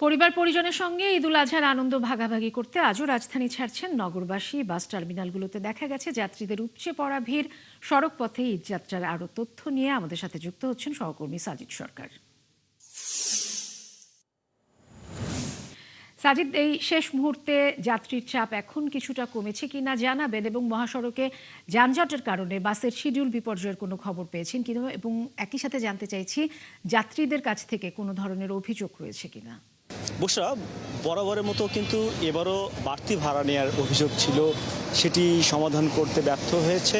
পরিবার পরিজনের সঙ্গে ঈদুল আজহার আনন্দ ভাগাভাগি করতে আজও রাজধানী ছাড়ছেন নগরবাসী। বাস টার্মিনালগুলোতে দেখা গেছে যাত্রীদের উপচে পড়া ভিড়। সড়ক পথে ঈদযাত্রার আরও তথ্য নিয়ে আমাদের সাথে যুক্ত হচ্ছেন সহকর্মী সাজিদ সরকার। সাজিদ, এই শেষ মুহূর্তে যাত্রীর চাপ এখন কিছুটা কমেছে কিনা জানাবেন, এবং মহাসড়কে যানজটের কারণে বাসের শিডিউল বিপর্যয়ের কোনো খবর পেয়েছেন কিনা, এবং একই সাথে জানতে চাইছি যাত্রীদের কাছ থেকে কোনো ধরনের অভিযোগ রয়েছে কিনা। বুশরা, বরাবরের মতো কিন্তু এবারও বাড়তি ভাড়া নেওয়ার অভিযোগ ছিল, সেটি সমাধান করতে ব্যর্থ হয়েছে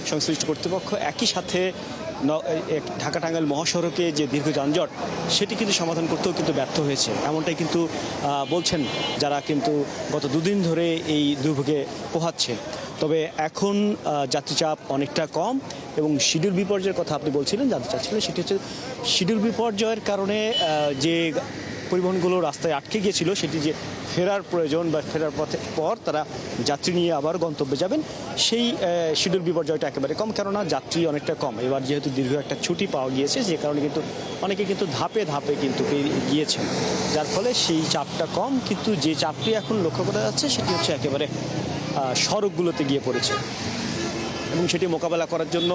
সংশ্লিষ্ট কর্তৃপক্ষ। একই সাথে ঢাকা টাঙ্গাইল মহাসড়কে যে দীর্ঘ যানজট সেটি কিন্তু সমাধান করতেও কিন্তু ব্যর্থ হয়েছে, এমনটাই কিন্তু বলছেন যারা কিন্তু গত দুদিন ধরে এই দুর্ভোগে পোহাচ্ছে। তবে এখন যাত্রী চাপ অনেকটা কম, এবং শিডিউল বিপর্যয়ের কথা আপনি বলছিলেন, জানতে চাচ্ছিলেন, সেটি হচ্ছে শিডিউল বিপর্যয়ের কারণে যে পরিবহনগুলো রাস্তায় আটকে গিয়েছিল, সেটি যে ফেরার প্রয়োজন বা ফেরার পর তারা যাত্রী নিয়ে আবার গন্তব্যে যাবেন, সেই শিডিউল বিপর্যয়টা একেবারে কম, কেননা যাত্রী অনেকটা কম। এবার যেহেতু দীর্ঘ একটা ছুটি পাওয়া গিয়েছে, যে কারণে কিন্তু অনেকে কিন্তু ধাপে ধাপে কিন্তু গিয়েছেন, যার ফলে সেই চাপটা কম। কিন্তু যে চাপটি এখন লক্ষ্য করা যাচ্ছে সেটি হচ্ছে একেবারে সড়কগুলোতে গিয়ে পড়েছে, এবং সেটি মোকাবেলা করার জন্য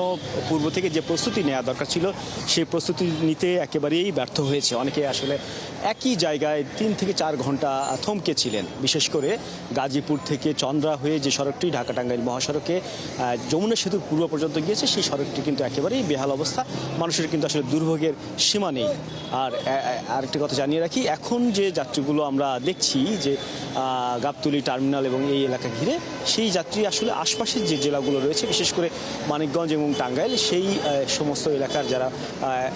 পূর্ব থেকে যে প্রস্তুতি নেওয়া দরকার ছিল সেই প্রস্তুতি নিতে একেবারেই ব্যর্থ হয়েছে। অনেকে আসলে একই জায়গায় 3 থেকে 4 ঘন্টা থমকে ছিলেন। বিশেষ করে গাজীপুর থেকে চন্দ্রা হয়ে যে সড়কটি ঢাকা টাঙ্গাইল মহাসড়কে যমুনা সেতুর পূর্ব পর্যন্ত গিয়েছে, সেই সড়কটি কিন্তু একেবারেই বেহাল অবস্থা। মানুষের কিন্তু আসলে দুর্ভোগের সীমা নেই। আর আরেকটি কথা জানিয়ে রাখি, এখন যে যাত্রীগুলো আমরা দেখছি যে গাবতলী টার্মিনাল এবং এই এলাকা ঘিরে, সেই যাত্রী আসলে আশপাশের যে জেলাগুলো রয়েছে, বিশেষ করে মানিকগঞ্জ এবং টাঙ্গাইল, সেই সমস্ত এলাকার যারা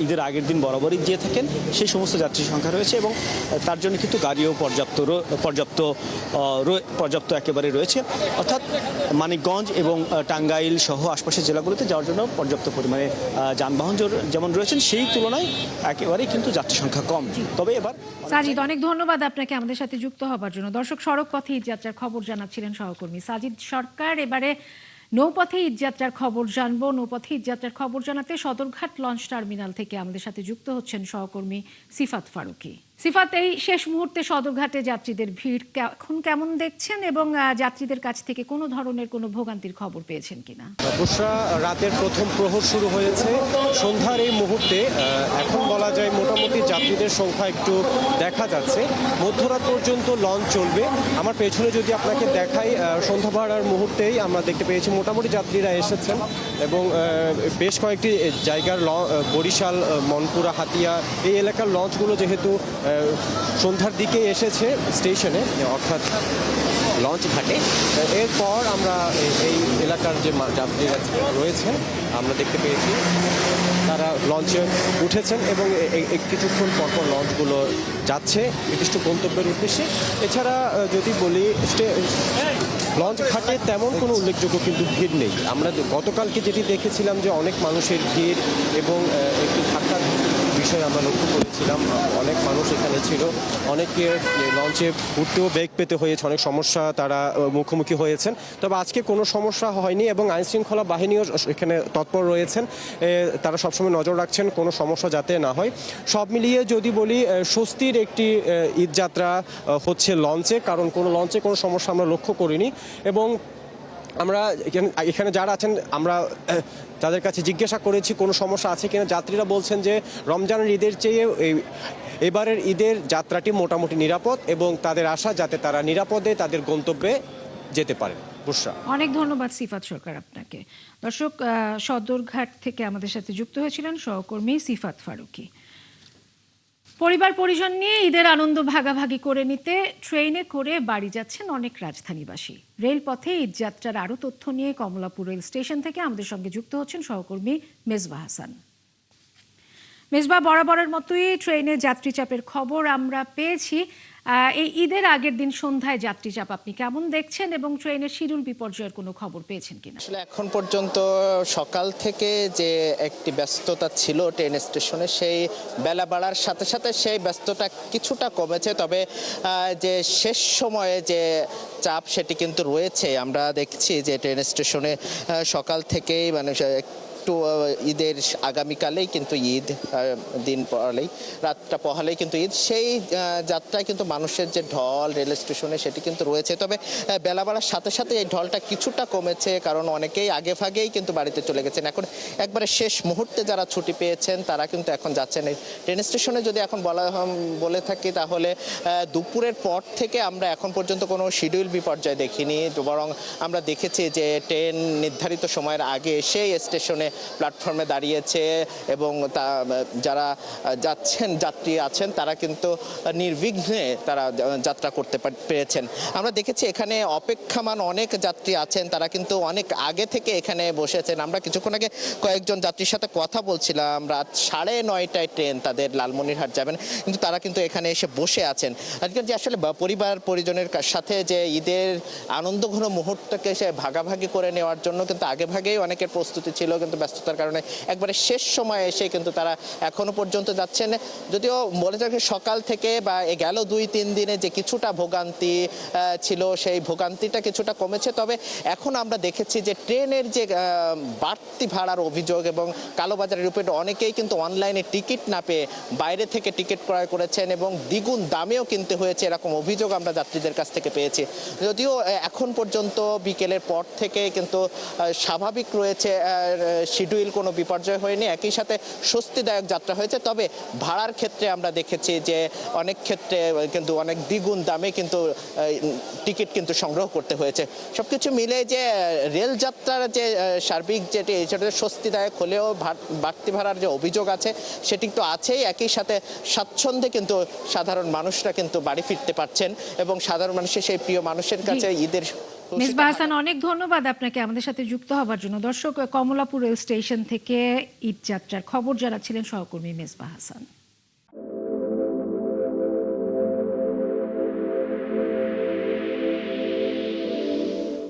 ঈদের আগের দিন বরাবরই গিয়ে থাকেন, সেই সমস্ত যাত্রীর সংখ্যা রয়েছে, এবং তার জন্য কিন্তু গাড়িও পর্যাপ্ত একেবারে রয়েছে। অর্থাৎ মানিকগঞ্জ এবং টাঙ্গাইল সহ আশপাশের জেলাগুলোতে যাওয়ার জন্য পর্যাপ্ত পরিমাণে যানবাহন যেমন রয়েছেন, সেই তুলনায় একেবারেই কিন্তু যাত্রী সংখ্যা কম। তবে এবার সাজিদ, অনেক ধন্যবাদ আপনাকে আমাদের সাথে যুক্ত হবার জন্য। দর্শক, সড়ক পথে ঈদযাত্রার খবর জানাচ্ছিলেন সহকর্মী সাজিদ সরকার। এবারে নৌপথে ঈদযাত্রার খবর জানবো। নৌপথে ঈদযাত্রার খবর জানাতে সদরঘাট লঞ্চ টার্মিনাল থেকে আমাদের সাথে যুক্ত হচ্ছেন সহকর্মী সিফাত ফারুকী। সিফাত, এই শেষ মুহূর্তে সদরঘাটে যাত্রীদের ভিড় এখন কেমন দেখছেন, এবং যাত্রীদের কাছ থেকে কোনো ধরনের কোনো ভোগান্তির খবর পেয়েছেন কিনা? বুশরা, রাতের প্রথম প্রহর শুরু হয়েছে সন্ধ্যার এই মুহূর্তে। এখন বলা যায় মোটামুটি যাত্রীদের সংখ্যা একটু দেখা যাচ্ছে। মধ্যরাত পর্যন্ত লঞ্চ চলবে। আমার পেছনে যদি আপনাকে দেখাই, সন্ধ্যা বাড়ার মুহূর্তেই আমরা দেখতে পেয়েছি মোটামুটি যাত্রীরা এসেছেন, এবং বেশ কয়েকটি জায়গার বরিশাল, মনপুরা, হাতিয়া এই এলাকার লঞ্চগুলো যেহেতু সন্ধ্যার দিকে এসেছে স্টেশনে, অর্থাৎ লঞ্চ ঘাটে। এরপর আমরা এই এলাকার যে যাত্রীরা রয়েছেন আমরা দেখতে পেয়েছি তারা লঞ্চে উঠেছেন, এবং কিছুক্ষণ পরপর লঞ্চগুলো যাচ্ছে নির্দিষ্ট গন্তব্যের উদ্দেশ্যে। এছাড়া যদি বলি, লঞ্চ ঘাটে তেমন কোনো উল্লেখযোগ্য কিন্তু ভিড় নেই। আমরা গতকালকে যেটি দেখেছিলাম যে অনেক মানুষের ভিড় এবং একটি ধাক্কার বিষয় আমরা লক্ষ্য করেছিলাম। অনেক মানুষ এখানে ছিল, অনেকে লঞ্চে উঠতেও বেগ পেতে হয়েছে, অনেক সমস্যা তারা মুখোমুখি হয়েছেন। তবে আজকে কোনো সমস্যা হয়নি, এবং আইনশৃঙ্খলা বাহিনীও এখানে তৎপর রয়েছেন। তারা সবসময় নজর রাখছেন কোনো সমস্যা যাতে না হয়। সব মিলিয়ে যদি বলি, স্বস্তির একটি ঈদযাত্রা হচ্ছে লঞ্চে, কারণ কোনো লঞ্চে কোনো সমস্যা আমরা লক্ষ্য করিনি। এবং আমরা এখানে যারা আছেন আমরা তাদের কাছে জিজ্ঞাসা করেছি কোনো সমস্যা আছে কিনা। যাত্রীরা বলছেন যে রমজানের ঈদের চেয়ে এবারের ঈদের যাত্রাটি মোটামুটি নিরাপদ, এবং তাদের আশা যাতে তারা নিরাপদে তাদের গন্তব্যে যেতে পারে। বুশরা, অনেক ধন্যবাদ সিফাত সরকার আপনাকে। দর্শক, সদরঘাট থেকে আমাদের সাথে যুক্ত হয়েছিলেন সহকর্মী সিফাত ফারুকী। পরিবার পরিজন নিয়ে ঈদের আনন্দ ভাগাভাগি করে নিতে ট্রেনে করে বাড়ি যাচ্ছেন অনেক রাজধানীবাসী। রেলপথে ঈদযাত্রার আরও তথ্য নিয়ে কমলাপুর রেল স্টেশন থেকে আমাদের সঙ্গে যুক্ত হচ্ছেন সহকর্মী মেজবাহ হাসান। মেজবাহ, বরাবরের মতোই ট্রেনে যাত্রী চাপের খবর আমরা পেয়েছি। এই ঈদের আগের দিন সন্ধ্যায় যাত্রী চাপ আপনি কেমন দেখছেন, এবং ট্রেনের শিডিউল বিপর্যয়ের কোনো খবর পেয়েছেন কিনা? আসলে এখন পর্যন্ত সকাল থেকে যে একটি ব্যস্ততা ছিল ট্রেন স্টেশনে, সেই বেলা বাড়ার সাথে সাথে সেই ব্যস্ততা কিছুটা কমেছে। তবে যে শেষ সময়ে যে চাপ সেটি কিন্তু রয়েছে। আমরা দেখছি যে ট্রেন স্টেশনে সকাল থেকেই মানে একটু ঈদের আগামীকালেই কিন্তু ঈদ, দিন পড়ালেই রাতটা পহালেই কিন্তু ঈদ, সেই যাত্রায় কিন্তু মানুষের যে ঢল রেল স্টেশনে সেটি কিন্তু রয়েছে। তবে বেলা বাড়ার সাথে সাথে এই ঢলটা কিছুটা কমেছে, কারণ অনেকেই আগে ভাগেই কিন্তু বাড়িতে চলে গেছেন। এখন একবারে শেষ মুহূর্তে যারা ছুটি পেয়েছেন তারা কিন্তু এখন যাচ্ছেন। এই ট্রেন স্টেশনে যদি এখন বলে থাকি তাহলে দুপুরের পর থেকে আমরা এখন পর্যন্ত কোনো শিডিউল বিপর্যয় দেখিনি, বরং আমরা দেখেছি যে ট্রেন নির্ধারিত সময়ের আগে সেই স্টেশনে প্ল্যাটফর্মে দাঁড়িয়েছে এবং যারা যাত্রী আছেন তারা কিন্তু নির্বিঘ্নে তারা যাত্রা করতে পেরেছেন। আমরা দেখেছি এখানে অপেক্ষমান অনেক যাত্রী আছেন, তারা কিন্তু অনেক আগে থেকে এখানে বসেছেন। আমরা কিছুক্ষণ আগে কয়েকজন যাত্রীর সাথে কথা বলছিলাম, রাত 9:30টায় ট্রেন তাদের লালমনিরহাট যাবেন, কিন্তু তারা কিন্তু এখানে এসে বসে আছেন। আজকে যে আসলে পরিবার পরিজনের সাথে যে ঈদের আনন্দঘন মুহূর্তকে সে ভাগাভাগি করে নেওয়ার জন্য কিন্তু আগে ভাগেই অনেকের প্রস্তুতি ছিল, কিন্তু ব্যস্ততার কারণে একবারে শেষ সময়ে এসে কিন্তু তারা এখনো পর্যন্ত যাচ্ছেন। যদিও বলে থাকে সকাল থেকে বা গেল 2-3 দিনে যে কিছুটা ভোগান্তি ছিল সেই ভোগান্তিটা কিছুটা কমেছে। তবে এখন আমরা দেখেছি যে ট্রেনের যে বাড়তি ভাড়ার অভিযোগ এবং কালোবাজারের উপরে অনেকেই কিন্তু অনলাইনে টিকিট না পেয়ে বাইরে থেকে টিকিট ক্রয় করেছেন এবং দ্বিগুণ দামেও কিনতে হয়েছে, এরকম অভিযোগ আমরা যাত্রীদের কাছ থেকে পেয়েছি। যদিও এখন পর্যন্ত বিকেলের পর থেকে কিন্তু স্বাভাবিক রয়েছে, শিডিউল কোনো বিপর্যয় হয়নি, একই সাথে স্বস্তিদায়ক যাত্রা হয়েছে। তবে ভাড়ার ক্ষেত্রে আমরা দেখেছি যে অনেক ক্ষেত্রে কিন্তু অনেক দ্বিগুণ দামে কিন্তু টিকিট কিন্তু সংগ্রহ করতে হয়েছে। সবকিছু মিলে যে রেল যাত্রার যে সার্বিক যেটি সেটা স্বস্তিদায়ক হলেও বাড়তি ভাড়ার যে অভিযোগ আছে সেটি তো আছেই, একই সাথে স্বাচ্ছন্দ্যে কিন্তু সাধারণ মানুষরা কিন্তু বাড়ি ফিরতে পারছেন এবং সাধারণ মানুষের সেই প্রিয় মানুষের কাছে ঈদের মেজবা হাসান, অনেক ধন্যবাদ আপনাকে আমাদের সাথে যুক্ত হবার জন্য। দর্শক, কমলাপুর রেল স্টেশন থেকে ঈদ যাত্রার খবর জানাচ্ছিলেন সহকর্মী মেজবা হাসান।